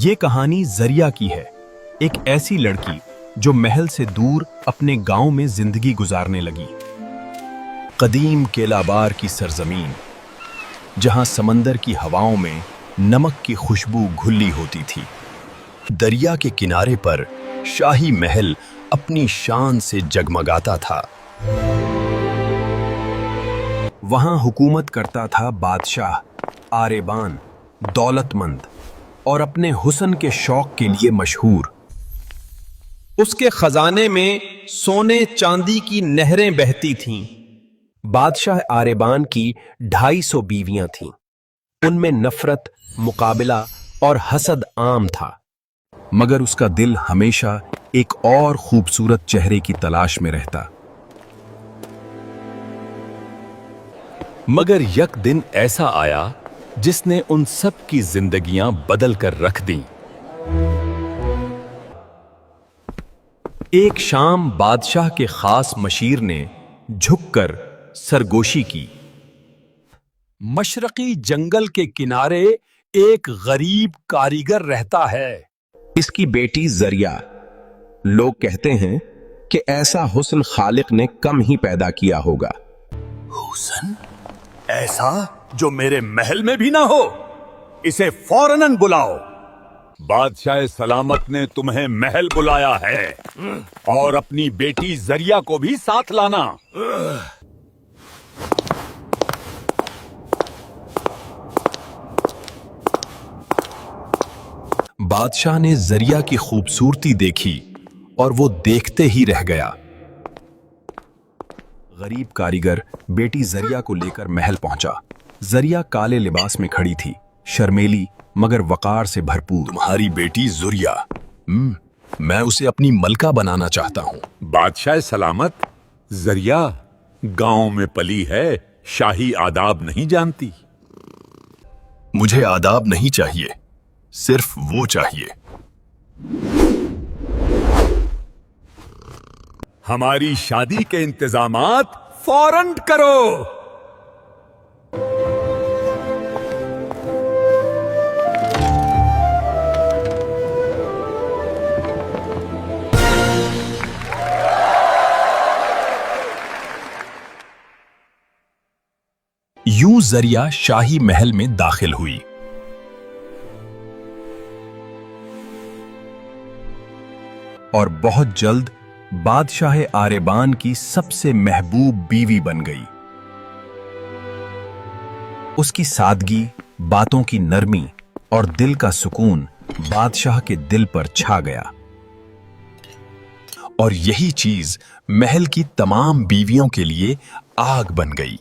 یہ کہانی زریہ کی ہے، ایک ایسی لڑکی جو محل سے دور اپنے گاؤں میں زندگی گزارنے لگی۔ قدیم کیلابار کی سرزمین، جہاں سمندر کی ہواؤں میں نمک کی خوشبو گھلی ہوتی تھی۔ دریا کے کنارے پر شاہی محل اپنی شان سے جگمگاتا تھا۔ وہاں حکومت کرتا تھا بادشاہ آریبان، دولت مند اور اپنے حسن کے شوق کے لیے مشہور۔ اس کے خزانے میں سونے چاندی کی نہریں بہتی تھیں۔ بادشاہ آریبان کی 250 بیویاں تھیں۔ ان میں نفرت، مقابلہ اور حسد عام تھا، مگر اس کا دل ہمیشہ ایک اور خوبصورت چہرے کی تلاش میں رہتا۔ مگر یک دن ایسا آیا جس نے ان سب کی زندگیاں بدل کر رکھ دیں۔ ایک شام بادشاہ کے خاص مشیر نے جھک کر سرگوشی کی۔ مشرقی جنگل کے کنارے ایک غریب کاریگر رہتا ہے۔ اس کی بیٹی زریہ۔ لوگ کہتے ہیں کہ ایسا حسن خالق نے کم ہی پیدا کیا ہوگا۔ حسن ایسا جو میرے محل میں بھی نہ ہو، اسے فوراً بلاؤ۔ بادشاہ سلامت نے تمہیں محل بلایا ہے اور اپنی بیٹی زریہ کو بھی ساتھ لانا۔ بادشاہ نے زریہ کی خوبصورتی دیکھی اور وہ دیکھتے ہی رہ گیا۔ غریب کاریگر بیٹی زریہ کو لے کر محل پہنچا۔ زریہ کالے لباس میں کھڑی تھی، شرمیلی مگر وقار سے بھرپور۔ تمہاری بیٹی زریہ، میں اسے اپنی ملکہ بنانا چاہتا ہوں۔ بادشاہ سلامت، زریہ گاؤں میں پلی ہے، شاہی آداب نہیں جانتی۔ مجھے آداب نہیں چاہیے، صرف وہ چاہیے۔ ہماری شادی کے انتظامات فوراً کرو۔ یوں زریہ شاہی محل میں داخل ہوئی۔ اور بہت جلد بادشاہ آریبان کی سب سے محبوب بیوی بن گئی۔ اس کی سادگی، باتوں کی نرمی اور دل کا سکون بادشاہ کے دل پر چھا گیا، اور یہی چیز محل کی تمام بیویوں کے لیے آگ بن گئی۔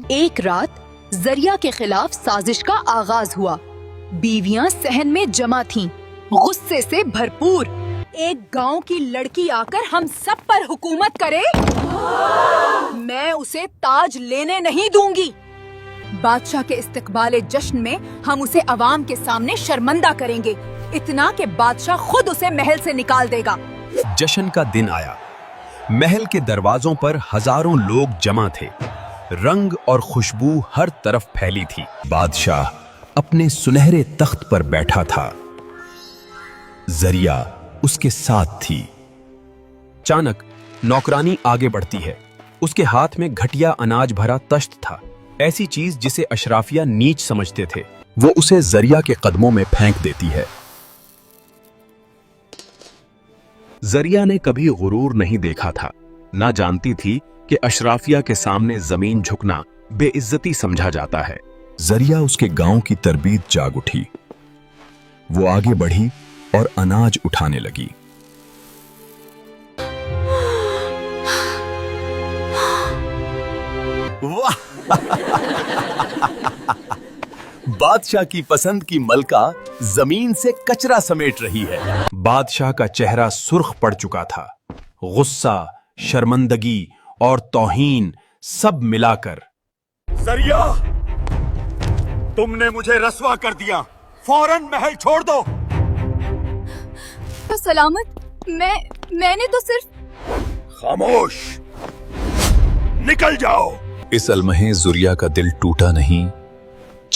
ایک رات زریہ کے خلاف سازش کا آغاز ہوا۔ بیویاں صحن میں جمع تھیں، غصے سے بھرپور۔ ایک گاؤں کی لڑکی آ کر ہم سب پر حکومت کرے، میں اسے تاج لینے نہیں دوں گی۔ بادشاہ کے استقبال جشن میں ہم اسے عوام کے سامنے شرمندہ کریں گے، اتنا کہ بادشاہ خود اسے محل سے نکال دے گا۔ جشن کا دن آیا۔ محل کے دروازوں پر ہزاروں لوگ جمع تھے، رنگ اور خوشبو ہر طرف پھیلی تھی۔ بادشاہ اپنے سنہرے تخت پر بیٹھا تھا، زریہ اس کے ساتھ تھی۔ اچانک نوکرانی آگے بڑھتی ہے۔ اس کے ہاتھ میں گھٹیا اناج بھرا تشت تھا، ایسی چیز جسے اشرافیہ نیچ سمجھتے تھے۔ وہ اسے زریہ کے قدموں میں پھینک دیتی ہے۔ زریہ نے کبھی غرور نہیں دیکھا تھا، نہ جانتی تھی کہ اشرافیہ کے سامنے زمین جھکنا بے عزتی سمجھا جاتا ہے۔ زریہ اس کے گاؤں کی تربیت جاگ اٹھی۔ وہ آگے بڑھی اور اناج اٹھانے لگی۔ بادشاہ کی پسند کی ملکہ زمین سے کچرا سمیٹ رہی ہے۔ بادشاہ کا چہرہ سرخ پڑ چکا تھا، غصہ، شرمندگی اور توہین سب ملا کر۔ زریہ، تم نے مجھے رسوا کر دیا، فوراً محل چھوڑ دو۔ سلامت، میں نے تو صرف… خاموش، نکل جاؤ۔ اس المحے زریہ کا دل ٹوٹا نہیں،